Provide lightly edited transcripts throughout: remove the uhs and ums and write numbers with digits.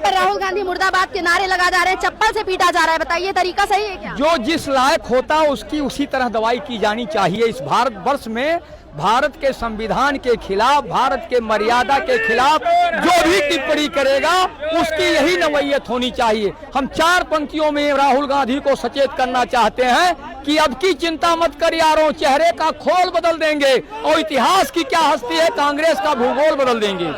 पर राहुल गांधी मुर्दाबाद के नारे लगा जा रहे हैं, चप्पल से पीटा जा रहा है, बताइए तरीका सही है क्या? जो जिस लायक होता है उसकी उसी तरह दवाई की जानी चाहिए। इस भारतवर्ष में भारत के संविधान के खिलाफ, भारत के मर्यादा के खिलाफ जो भी टिप्पणी करेगा उसकी यही नवैयत होनी चाहिए। हम 4 पंक्तियों में राहुल गांधी को सचेत करना चाहते हैं कि अब की चिंता मत कर यारों, चेहरे का खोल बदल देंगे और इतिहास की क्या हस्ती है, कांग्रेस का भूगोल बदल देंगे।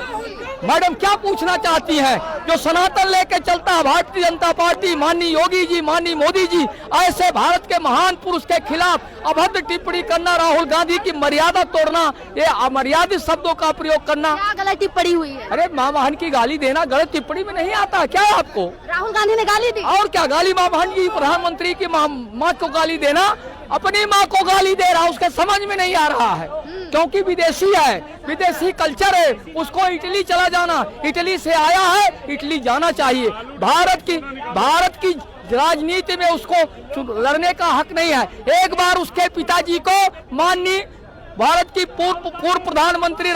मैडम क्या पूछना चाहती हैं? जो सनातन लेके चलता है भारतीय जनता पार्टी, माननीय योगी जी, माननीय मोदी जी, ऐसे भारत के महान पुरुष के खिलाफ अभद्र टिप्पणी करना, राहुल गांधी की मर्यादा तोड़ना, ये अमर्यादित शब्दों का प्रयोग करना। क्या गलत टिप्पणी हुई है? अरे माँ बहन की गाली देना गलत टिप्पणी में नहीं आता क्या आपको? राहुल गांधी ने गाली दी और क्या गाली? माँ बहन की, प्रधानमंत्री की माँ को गाली देना, अपनी माँ को गाली दे रहा, उसके समझ में नहीं आ रहा है क्योंकि विदेशी है, विदेशी कल्चर है, उसको इटली चला जाना, इटली से आया है, इटली जाना चाहिए। भारत की राजनीति में उसको लड़ने का हक नहीं है। एक बार उसके पिताजी को माननीय भारत की पूर्व प्रधानमंत्री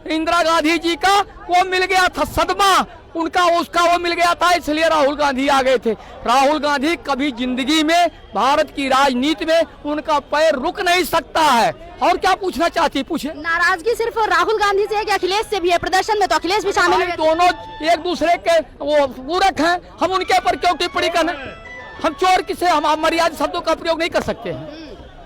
इंदिरा गांधी जी का वो मिल गया था सदमा, उसका वो मिल गया था, इसलिए राहुल गांधी आ गए थे। राहुल गांधी कभी जिंदगी में भारत की राजनीति में उनका पैर रुक नहीं सकता है। और क्या पूछना चाहती पूछे? नाराजगी सिर्फ राहुल गांधी से है कि अखिलेश से भी है? प्रदर्शन में तो अखिलेश भी शामिल है। दोनों एक दूसरे के वो पूरक हैं, हम उनके ऊपर क्यों टिप्पणी करना? हम चोर किसे, हम मर्यादित शब्दों का प्रयोग नहीं कर सकते हैं।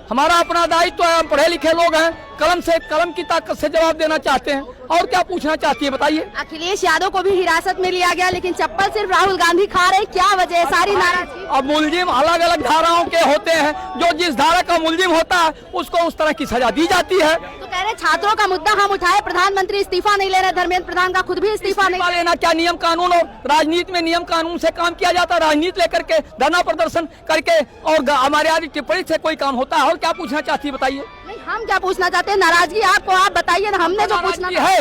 हमारा अपना दायित्व है, हम पढ़े लिखे लोग हैं, कलम की ताकत से जवाब देना चाहते हैं। और क्या पूछना चाहती है बताइए? अखिलेश यादव को भी हिरासत में लिया गया, लेकिन चप्पल सिर्फ राहुल गांधी खा रहे, क्या वजह है सारी नाराजगी? अब मुलजिम अलग अलग धाराओं के होते हैं, जो जिस धारा का मुलजिम होता है उसको उस तरह की सजा दी जाती है। तो कह रहे छात्रों का मुद्दा हम उठाए, प्रधानमंत्री इस्तीफा नहीं ले रहे, धर्मेंद्र प्रधान का खुद भी इस्तीफा नहीं लेना। क्या नियम कानून और राजनीति में नियम कानून से काम किया जाता है? राजनीति लेकर के धरना प्रदर्शन करके और हमारे आदि टिप्पणी से कोई काम होता है? और क्या पूछना चाहती है बताइए? हम क्या पूछना चाहते हैं, नाराजगी आपको, आप बताइए ना। हमने जो पूछना है,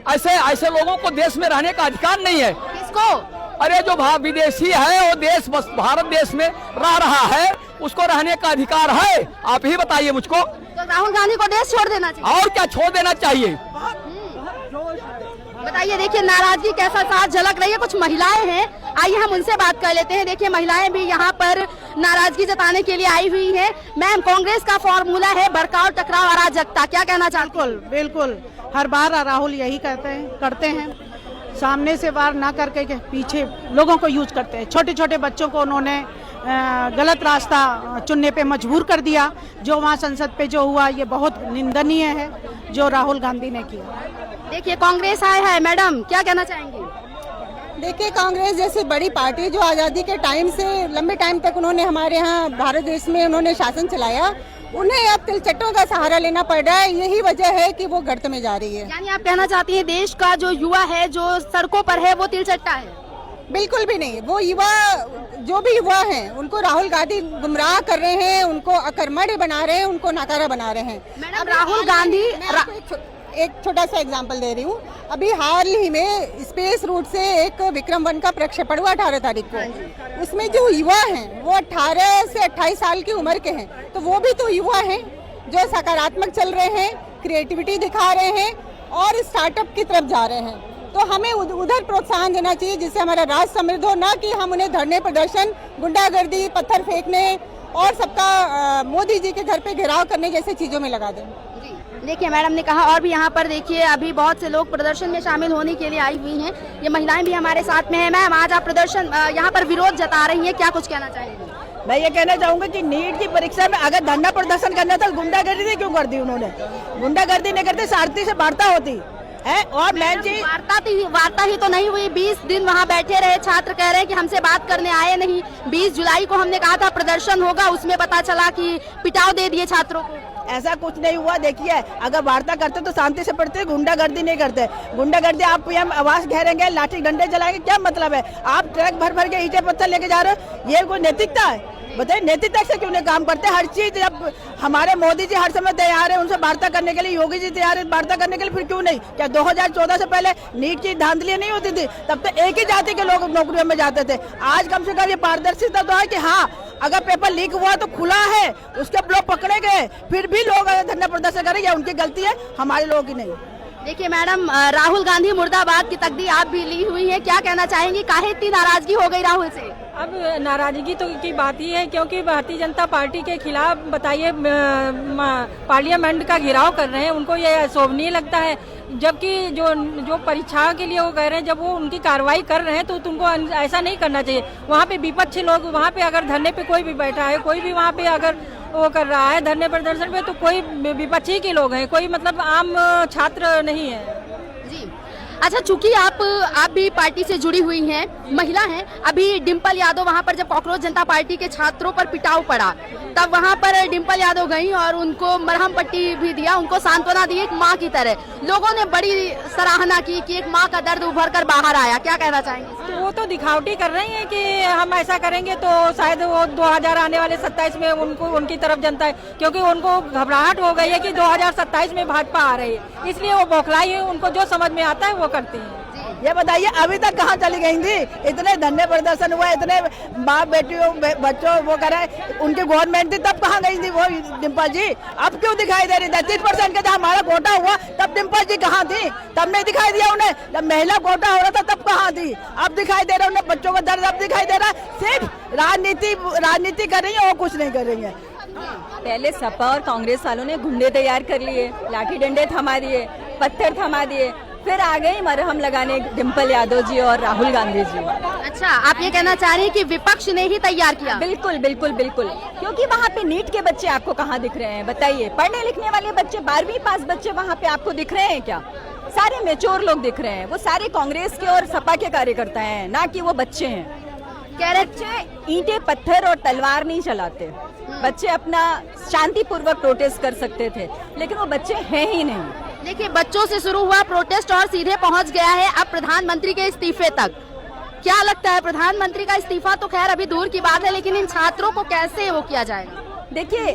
ऐसे लोगों को देश में रहने का अधिकार नहीं है। किसको? अरे जो विदेशी है वो देश बस भारत देश में रह रहा है, उसको रहने का अधिकार है। आप ही बताइए मुझको। तो राहुल गांधी को देश छोड़ देना चाहिए? और क्या छोड़ देना चाहिए? बताइए। देखिए नाराजगी कैसा साथ झलक रही है। कुछ महिलाएं हैं, आइए हम उनसे बात कर लेते हैं। देखिए महिलाएं भी यहाँ पर नाराजगी जताने के लिए आई हुई हैं। मैम, कांग्रेस का फॉर्मूला है भड़काव, टकराव, अराजकता, क्या कहना चाहते हैं? बिल्कुल, हर बार राहुल यही करते हैं, सामने से वार ना करके पीछे लोगों को यूज करते हैं। छोटे छोटे बच्चों को उन्होंने गलत रास्ता चुनने पे मजबूर कर दिया। जो वहाँ संसद पे जो हुआ ये बहुत निंदनीय है जो राहुल गांधी ने किया। देखिए कांग्रेस आया है, मैडम क्या कहना चाहेंगी? देखिए कांग्रेस जैसी बड़ी पार्टी जो आज़ादी के टाइम से लंबे टाइम तक उन्होंने हमारे यहाँ भारत देश में उन्होंने शासन चलाया, उन्हें अब तिलचट्टों का सहारा लेना पड़ रहा है। यही वजह है कि वो गर्त में जा रही है। यानी आप कहना चाहती हैं देश का जो युवा है, जो सड़कों पर है, वो तिलचट्टा है? बिल्कुल भी नहीं। वो युवा, जो भी युवा हैं, उनको राहुल गांधी गुमराह कर रहे हैं, उनको अकर्मण्य बना रहे हैं, उनको नाकारा बना रहे हैं। मैडम राहुल गांधी, एक छोटा सा एग्जांपल दे रही हूँ। अभी हाल ही में स्पेस रूट से एक विक्रम-1 का प्रक्षेपण हुआ 18 तारीख को। उसमें जो युवा हैं वो 18 से 28 साल की उम्र के हैं, तो वो भी तो युवा हैं जो सकारात्मक चल रहे हैं, क्रिएटिविटी दिखा रहे हैं और स्टार्टअप की तरफ जा रहे हैं। तो हमें उधर प्रोत्साहन देना चाहिए जिससे हमारा राज्य समृद्ध हो, ना कि हम उन्हें धरने प्रदर्शन, गुंडागर्दी, पत्थर फेंकने और सबका मोदी जी के घर पे घेराव करने जैसे चीजों में लगा दें। देखिए मैडम ने कहा, और भी यहाँ पर देखिए अभी बहुत से लोग प्रदर्शन में शामिल होने के लिए आई हुई हैं। ये महिलाएं भी हमारे साथ में हैं। मैम, आज आप प्रदर्शन यहाँ पर विरोध जता रही हैं, क्या कुछ कहना चाहेंगी? मैं ये कहना चाहूंगा कि नीट की परीक्षा में अगर धरना प्रदर्शन करना था, गुंडागर्दी क्यों कर दी उन्होंने? गुंडागर्दी नहीं करते, शांति से वार्ता होती है। और मैम जी, वार्ता ही तो नहीं हुई। 20 दिन वहाँ बैठे रहे, छात्र कह रहे हैं कि हमसे बात करने आए नहीं। 20 जुलाई को हमने कहा था प्रदर्शन होगा, उसमें पता चला कि पिटाव दे दिए छात्रों को। ऐसा कुछ नहीं हुआ। देखिए अगर वार्ता करते तो शांति से पढ़ते, गुंडागर्दी नहीं करते। गुंडागर्दी आप पीएम आवास घेरेंगे, लाठी डंडे चलाएंगे, क्या मतलब है? आप ट्रक भर भर के ईंटें पत्थर लेके जा रहे हो, ये कोई नैतिकता है? बताइए नैतिकता से क्यों नहीं काम करते? हर चीज, जब हमारे मोदी जी हर समय तैयार है उनसे वार्ता करने के लिए, योगी जी तैयार है वार्ता करने के लिए, फिर क्यों नहीं? क्या 2014 से पहले नीट की धांधलियां नहीं होती थी? तब तो एक ही जाति के लोग नौकरियों में जाते थे। आज कम से कम ये पारदर्शिता तो है कि हाँ, अगर पेपर लीक हुआ तो खुला है, उसके लोग पकड़े गए, फिर भी लोग धरना प्रदर्शन करें, या उनकी गलती है, हमारे लोगों की नहीं। देखिए मैडम, राहुल गांधी मुर्दाबाद की तकदी आप भी ली हुई है, क्या कहना चाहेंगी, काहे इतनी नाराजगी हो गई राहुल से? अब नाराजगी तो की बात ही है, क्योंकि भारतीय जनता पार्टी के खिलाफ बताइए पार्लियामेंट का घेराव कर रहे हैं, उनको ये शोभनीय लगता है। जबकि जो परीक्षाओं के लिए वो कह रहे हैं, जब वो उनकी कार्रवाई कर रहे हैं तो तुमको ऐसा नहीं करना चाहिए। वहाँ पे विपक्षी लोग, वहाँ पे अगर धरने पे कोई भी बैठा है, कोई भी वहाँ पे अगर वो कर रहा है धरने प्रदर्शन पे, तो कोई विपक्षी के लोग हैं, कोई मतलब आम छात्र नहीं है। जी अच्छा, चूंकि आप भी पार्टी से जुड़ी हुई हैं, महिला हैं, अभी डिम्पल यादव वहां पर जब कॉकरोच जनता पार्टी के छात्रों पर पिटाव पड़ा तब वहां पर डिम्पल यादव गई और उनको मरहम पट्टी भी दिया, उनको सांत्वना दी एक माँ की तरह। लोगों ने बड़ी सराहना की कि एक माँ का दर्द उभर कर बाहर आया, क्या कहना चाहेंगे? तो वो तो दिखावटी कर रही है कि हम ऐसा करेंगे तो शायद वो 2000 आने वाले 27 में उनको उनकी तरफ जनता है, क्योंकि उनको घबराहट हो गई है कि 2027 में भाजपा आ रही है, इसलिए वो बौखलाई है, उनको जो समझ में आता है वो करती है। ये बताइए अभी तक कहाँ चली गई थी? इतने धरने प्रदर्शन हुआ, इतने बाप बेटियों बच्चों वो करे, उनकी गवर्नमेंट थी तब कहाँ गई थी वो डिम्पल जी? अब क्यों दिखाई दे रही? 33% का जब हमारा कोटा हुआ तब डिम्पल जी कहाँ थी? तब नहीं दिखाई दिया उन्हें। जब महिला कोटा हो रहा था तब कहाँ थी? अब दिखाई दे रहा है उन्हें, बच्चों का दर्द अब दिखाई दे रहा है। सिर्फ राजनीति कर रही है और कुछ नहीं कर रही है। पहले सपा और कांग्रेस वालों ने गुंडे तैयार कर लिए, लाठी डंडे थमा दिए, पत्थर थमा दिए, फिर आ गई मरहम लगाने डिम्पल यादव जी और राहुल गांधी जी। अच्छा, आप ये कहना चाह रही हैं कि विपक्ष ने ही तैयार किया? बिल्कुल बिल्कुल बिल्कुल, क्योंकि वहाँ पे नीट के बच्चे आपको कहाँ दिख रहे हैं? बताइए, पढ़ने लिखने वाले बच्चे, 12वीं पास बच्चे वहाँ पे आपको दिख रहे हैं क्या? सारे मेच्योर लोग दिख रहे हैं, वो सारे कांग्रेस के और सपा के कार्यकर्ता हैं, ना कि वो बच्चे हैं। कह रहे बच्चे ईंटें पत्थर और तलवार नहीं चलाते, बच्चे अपना शांतिपूर्वक प्रोटेस्ट कर सकते थे, लेकिन वो बच्चे हैं ही नहीं। देखिए, बच्चों से शुरू हुआ प्रोटेस्ट और सीधे पहुंच गया है अब प्रधानमंत्री के इस्तीफे तक। क्या लगता है, प्रधानमंत्री का इस्तीफा तो खैर अभी दूर की बात है, लेकिन इन छात्रों को कैसे वो किया जाएगा? देखिए,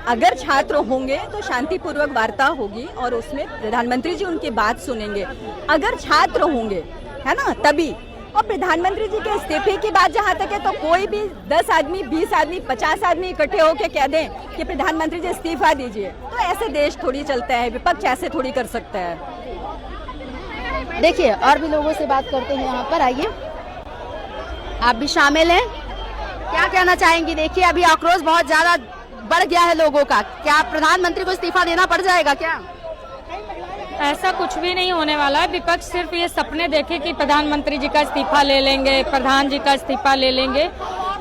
अगर छात्र होंगे तो शांतिपूर्वक वार्ता होगी और उसमें प्रधानमंत्री जी उनकी बात सुनेंगे। अगर छात्र होंगे, है ना, तभी। और प्रधानमंत्री जी के इस्तीफे की बात जहाँ तक है, तो कोई भी 10 आदमी, 20 आदमी, 50 आदमी इकट्ठे होकर कह दें कि प्रधानमंत्री जी इस्तीफा दीजिए, तो ऐसे देश थोड़ी चलता है, विपक्ष ऐसे थोड़ी कर सकता है। देखिए, और भी लोगों से बात करते हैं यहाँ पर, आइए आप भी शामिल हैं, क्या कहना चाहेंगी? देखिए, अभी आक्रोश बहुत ज्यादा बढ़ गया है लोगों का, क्या प्रधानमंत्री को इस्तीफा देना पड़ जाएगा क्या? ऐसा कुछ भी नहीं होने वाला है। विपक्ष सिर्फ ये सपने देखे कि प्रधानमंत्री जी का इस्तीफा ले लेंगे, प्रधान जी का इस्तीफा ले लेंगे।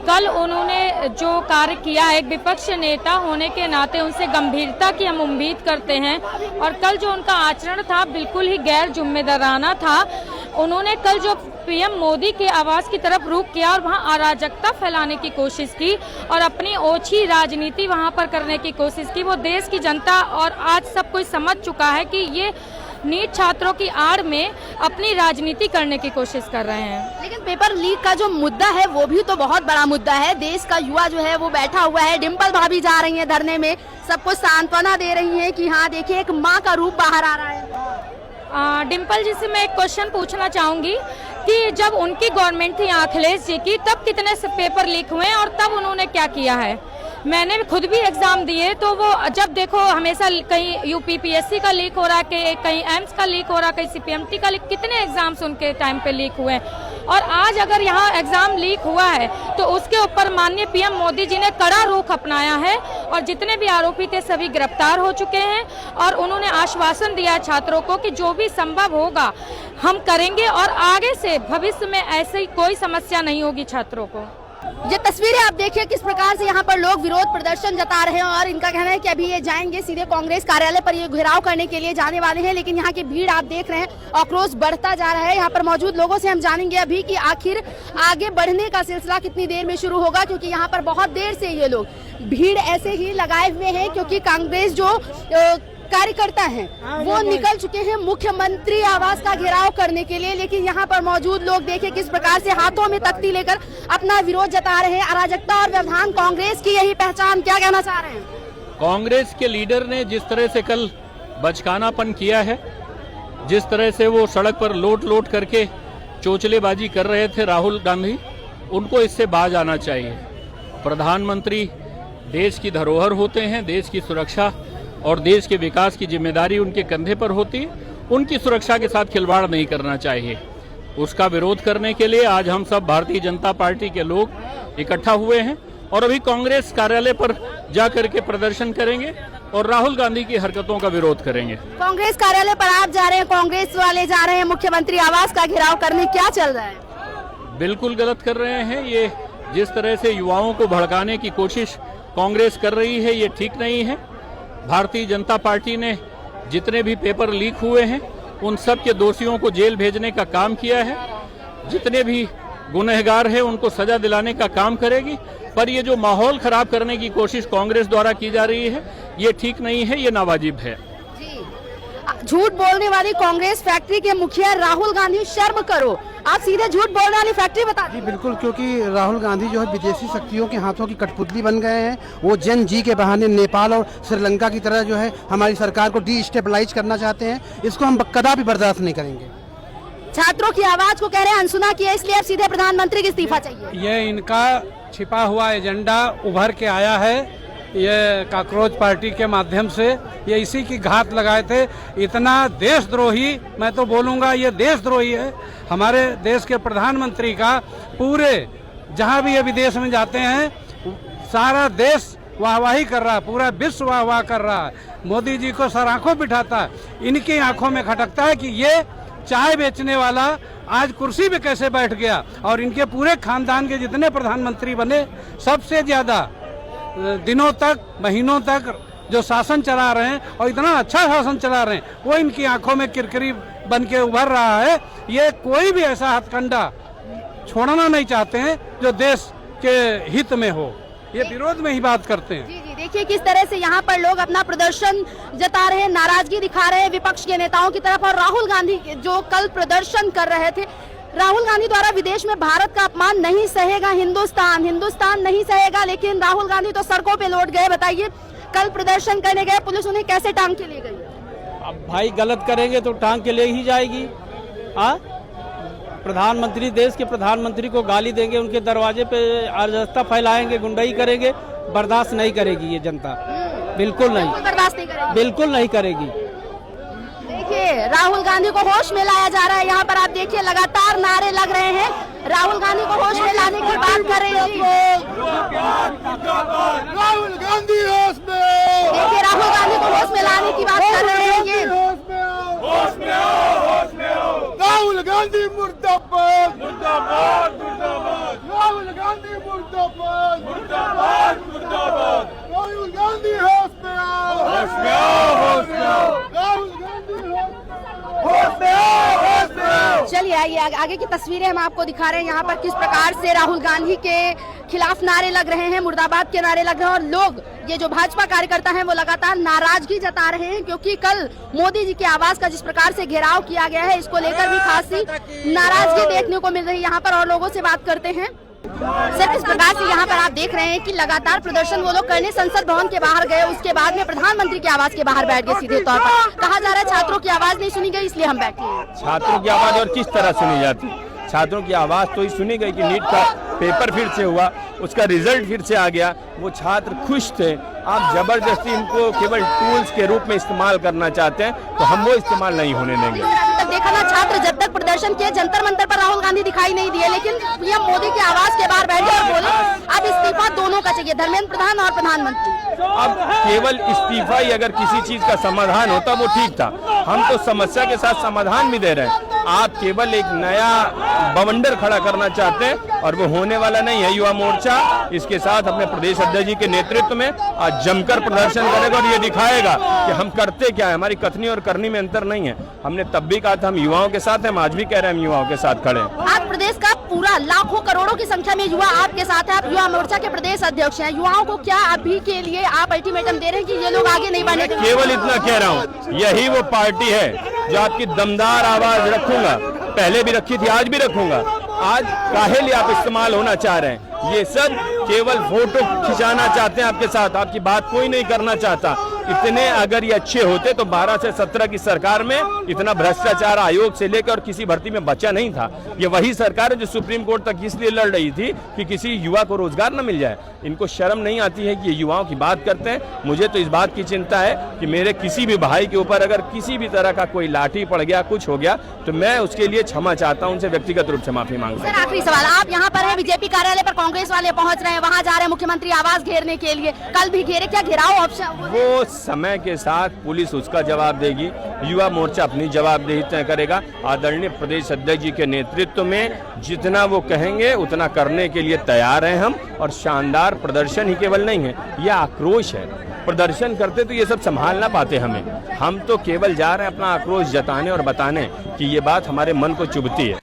कल उन्होंने जो कार्य किया है, एक विपक्ष नेता होने के नाते उनसे गंभीरता की हम उम्मीद करते हैं, और कल जो उनका आचरण था बिल्कुल ही गैर जिम्मेदाराना था। उन्होंने कल जो पीएम मोदी के आवास की तरफ रुख किया और वहां अराजकता फैलाने की कोशिश की और अपनी ओछी राजनीति वहां पर करने की कोशिश की, वो देश की जनता और आज सब कोई समझ चुका है कि ये नीट छात्रों की आड़ में अपनी राजनीति करने की कोशिश कर रहे हैं। लेकिन पेपर लीक का जो मुद्दा है वो भी तो बहुत बड़ा मुद्दा है। देश का युवा जो है वो बैठा हुआ है, डिम्पल भाभी जा रही है धरने में, सबको सांत्वना दे रही है कि हाँ देखिए एक माँ का रूप बाहर आ रहा है। डिम्पल जी से मैं एक क्वेश्चन पूछना चाहूंगी कि जब उनकी गवर्नमेंट थी अखिलेश जी की, तब कितने पेपर लीक हुए और तब उन्होंने क्या किया है? मैंने खुद भी एग्जाम दिए, तो वो जब देखो हमेशा कहीं यूपीपीएससी का लीक हो रहा है, कहीं एम्स का लीक हो रहा है, कहीं सीपीएमटी का लीक, कितने एग्जाम्स उनके टाइम पे लीक हुए। और आज अगर यहाँ एग्जाम लीक हुआ है तो उसके ऊपर माननीय पीएम मोदी जी ने कड़ा रुख अपनाया है और जितने भी आरोपी थे सभी गिरफ्तार हो चुके हैं और उन्होंने आश्वासन दिया छात्रों को कि जो भी संभव होगा हम करेंगे और आगे से भविष्य में ऐसी कोई समस्या नहीं होगी छात्रों को। ये तस्वीरें आप देखिए किस प्रकार से यहाँ पर लोग विरोध प्रदर्शन जता रहे हैं और इनका कहना है कि अभी ये जाएंगे सीधे कांग्रेस कार्यालय पर, ये घेराव करने के लिए जाने वाले हैं। लेकिन यहाँ की भीड़ आप देख रहे हैं, आक्रोश बढ़ता जा रहा है। यहाँ पर मौजूद लोगों से हम जानेंगे अभी कि आखिर आगे बढ़ने का सिलसिला कितनी देर में शुरू होगा, क्योंकि यहाँ पर बहुत देर से ये लोग भीड़ ऐसे ही लगाए हुए हैं, क्योंकि कांग्रेस जो कार्यकर्ता हैं वो निकल चुके हैं मुख्यमंत्री आवास का घेराव करने के लिए। लेकिन यहाँ पर मौजूद लोग देखिए किस प्रकार से हाथों में तख्ती लेकर अपना विरोध जता रहे हैं। अराजकता और व्यवधान कांग्रेस की यही पहचान, क्या कहना चाह रहे हैं? कांग्रेस के लीडर ने जिस तरह से कल बचकानापन किया है, जिस तरह से वो सड़क पर लोट करके चोचलेबाजी कर रहे थे राहुल गांधी, उनको इससे बाज आना चाहिए। प्रधानमंत्री देश की धरोहर होते हैं, देश की सुरक्षा और देश के विकास की जिम्मेदारी उनके कंधे पर होती है उनकी सुरक्षा के साथ खिलवाड़ नहीं करना चाहिए। उसका विरोध करने के लिए आज हम सब भारतीय जनता पार्टी के लोग इकट्ठा हुए हैं और अभी कांग्रेस कार्यालय पर जाकर के प्रदर्शन करेंगे और राहुल गांधी की हरकतों का विरोध करेंगे। कांग्रेस कार्यालय पर आप जा रहे हैं, कांग्रेस वाले जा रहे हैं मुख्यमंत्री आवास का घेराव करने, क्या चल रहा है? बिल्कुल गलत कर रहे हैं। ये जिस तरह से युवाओं को भड़काने की कोशिश कांग्रेस कर रही है, ये ठीक नहीं है। भारतीय जनता पार्टी ने जितने भी पेपर लीक हुए हैं उन सब के दोषियों को जेल भेजने का काम किया है। जितने भी गुनहगार हैं उनको सजा दिलाने का काम करेगी। पर ये जो माहौल खराब करने की कोशिश कांग्रेस द्वारा की जा रही है, ये ठीक नहीं है, ये नावाजिब है। झूठ बोलने वाली कांग्रेस फैक्ट्री के मुखिया राहुल गांधी, शर्म करो, आप सीधे झूठ बोलने वाली फैक्ट्री बता दी। बिल्कुल, क्योंकि राहुल गांधी जो है विदेशी शक्तियों के हाथों की कठपुतली बन गए हैं। वो जन जी के बहाने नेपाल और श्रीलंका की तरह जो है हमारी सरकार को डिस्टेबलाइज करना चाहते हैं। इसको हम कदापि बर्दाश्त नहीं करेंगे। छात्रों की आवाज को कह रहे हैं अनसुना किया, इसलिए अब सीधे प्रधानमंत्री को इस्तीफा चाहिए। ये इनका छिपा हुआ एजेंडा उभर के आया है। ये कॉकरोच पार्टी के माध्यम से ये इसी की घात लगाए थे। इतना देशद्रोही, मैं तो बोलूँगा ये देशद्रोही है। हमारे देश के प्रधानमंत्री का पूरे जहाँ भी ये विदेश में जाते हैं सारा देश वाहवाही कर रहा है, पूरा विश्व वाहवाह कर रहा है। मोदी जी को सर आंखों बिठाता है, इनकी आंखों में खटकता है कि ये चाय बेचने वाला आज कुर्सी पे कैसे बैठ गया। और इनके पूरे खानदान के जितने प्रधानमंत्री बने, सबसे ज्यादा दिनों तक, महीनों तक जो शासन चला रहे हैं और इतना अच्छा शासन चला रहे हैं, वो इनकी आंखों में किरकिरी बन के उभर रहा है। ये कोई भी ऐसा हथकंडा छोड़ना नहीं चाहते हैं जो देश के हित में हो, ये विरोध में ही बात करते हैं। जी जी, देखिए किस तरह से यहाँ पर लोग अपना प्रदर्शन जता रहे हैं, नाराजगी दिखा रहे हैं विपक्ष के नेताओं की तरफ। और राहुल गांधी जो कल प्रदर्शन कर रहे थे, राहुल गांधी द्वारा विदेश में भारत का अपमान नहीं सहेगा हिंदुस्तान नहीं सहेगा, लेकिन राहुल गांधी तो सड़कों पे लौट गए। बताइए, कल प्रदर्शन करने गए, पुलिस उन्हें कैसे टांग के ले गई? अब भाई गलत करेंगे तो टांग के ले ही जाएगी। प्रधानमंत्री, देश के प्रधानमंत्री को गाली देंगे, उनके दरवाजे पे अराजकता फैलाएंगे, गुंडाई करेंगे, बर्दाश्त नहीं करेगी ये जनता, बिल्कुल नहीं, बर्दाश्त नहीं करेगी, बिल्कुल नहीं करेगी। देखिए राहुल गांधी को होश में लाया जा रहा है। यहाँ पर आप देखिए लगातार नारे लग रहे हैं, राहुल गांधी को होश में लाने की बात कर रहे हैं। राहुल गांधी होश में, देखिए राहुल गांधी को होश में लाने की बात कर रहे हैं ये। राहुल गांधी मुर्दाबाद, मुर्दाबाद, मुर्दाबाद। राहुल गांधी मुर्दाबाद, मुर्दाबाद, मुर्दाबाद। राहुल गांधी होश में आओ, होश में आओ, होश में आओ। राहुल गांधी होश में आओ, होश में आओ। चलिए आइए आगे की तस्वीरें हम आपको दिखा रहे हैं। यहाँ पर किस प्रकार से राहुल गांधी के खिलाफ नारे लग रहे हैं, मुर्दाबाद के नारे लग रहे हैं। और लोग, ये जो भाजपा कार्यकर्ता हैं, वो लगातार नाराजगी जता रहे हैं, क्योंकि कल मोदी जी के आवास का जिस प्रकार से घेराव किया गया है, इसको लेकर भी खासी नाराजगी देखने को मिल रही है यहाँ पर। और लोगों से बात करते हैं। सर, इस प्रकार से यहाँ पर आप देख रहे हैं कि लगातार प्रदर्शन वो लोग करने संसद भवन के बाहर गए, उसके बाद में प्रधानमंत्री के आवास के बाहर बैठ गए सीधे तौर पर। कहा जा रहा है छात्रों की आवाज नहीं सुनी गई, इसलिए हम बैठे हैं। छात्रों की आवाज और किस तरह सुनी जाती? छात्रों की आवाज तो ही सुनी गई कि नीट का पेपर फिर से हुआ, उसका रिजल्ट फिर से आ गया, वो छात्र खुश थे। आप जबरदस्ती इनको केवल टूल्स के रूप में इस्तेमाल करना चाहते हैं, तो हम वो इस्तेमाल नहीं होने देंगे। तक देखा ना, छात्र जब तक प्रदर्शन किए, जंतर मंतर पर राहुल गांधी दिखाई नहीं दिए, लेकिन पीएम मोदी के आवास के बाहर बैठे और बोले अब इस्तीफा दोनों का चाहिए, धर्मेंद्र प्रधान और प्रधानमंत्री। अब केवल इस्तीफा ही अगर किसी चीज का समाधान होता वो ठीक था। हम तो समस्या के साथ समाधान भी दे रहे हैं। आप केवल एक नया बवंडर खड़ा करना चाहते हैं और वो होने वाला नहीं है। युवा मोर्चा इसके साथ अपने प्रदेश अध्यक्ष जी के नेतृत्व में आज जमकर प्रदर्शन करेगा और ये दिखाएगा कि हम करते क्या है। हमारी कथनी और करनी में अंतर नहीं है। हमने तब भी कहा था हम युवाओं के साथ हैं, हम आज भी कह रहे हैं हम युवाओं के साथ खड़े हैं। आज प्रदेश का पूरा लाखों करोड़ों की संख्या में युवा आपके साथ है, आप युवा मोर्चा के प्रदेश अध्यक्ष हैं। युवाओं को क्या अभी के लिए आप अल्टीमेटम दे रहे हैं कि ये लोग आगे नहीं बढ़ने? केवल इतना कह रहा हूँ, यही वो पार्टी है जो आपकी दमदार आवाज रखूंगा, पहले भी रखी थी, आज भी रखूंगा। आज काहे लिए आप इस्तेमाल होना चाह रहे हैं? ये सब केवल फोटो खिंचाना चाहते हैं आपके साथ, आपकी बात कोई नहीं करना चाहता। इतने अगर ये अच्छे होते तो 12 से 17 की सरकार में इतना भ्रष्टाचार आयोग से लेकर और किसी भर्ती में बचा नहीं था। ये वही सरकार है जो सुप्रीम कोर्ट तक इसलिए लड़ रही थी कि किसी युवा को रोजगार न मिल जाए। इनको शर्म नहीं आती है कि ये युवाओं की बात करते हैं। मुझे तो इस बात की चिंता है कि मेरे किसी भी भाई के ऊपर अगर किसी भी तरह का कोई लाठी पड़ गया, कुछ हो गया, तो मैं उसके लिए क्षमा चाहता हूं, उनसे व्यक्तिगत रूप से माफी मांगता हूं। सर आखिरी सवाल, आप यहाँ पर हैं, बीजेपी कार्यालय पर कांग्रेस वाले पहुंच रहे हैं, वहाँ जा रहे हैं मुख्यमंत्री आवास घेरने के लिए, कल भी घेरे, क्या घेराव ऑप्शन? वो समय के साथ पुलिस उसका जवाब देगी, युवा मोर्चा अपनी जवाबदेही तय करेगा। आदरणीय प्रदेश अध्यक्ष जी के नेतृत्व में जितना वो कहेंगे उतना करने के लिए तैयार हैं हम। और शानदार प्रदर्शन ही केवल नहीं है, यह आक्रोश है। प्रदर्शन करते तो ये सब संभाल ना पाते हमें। हम तो केवल जा रहे हैं अपना आक्रोश जताने और बताने कि ये बात हमारे मन को चुभती है।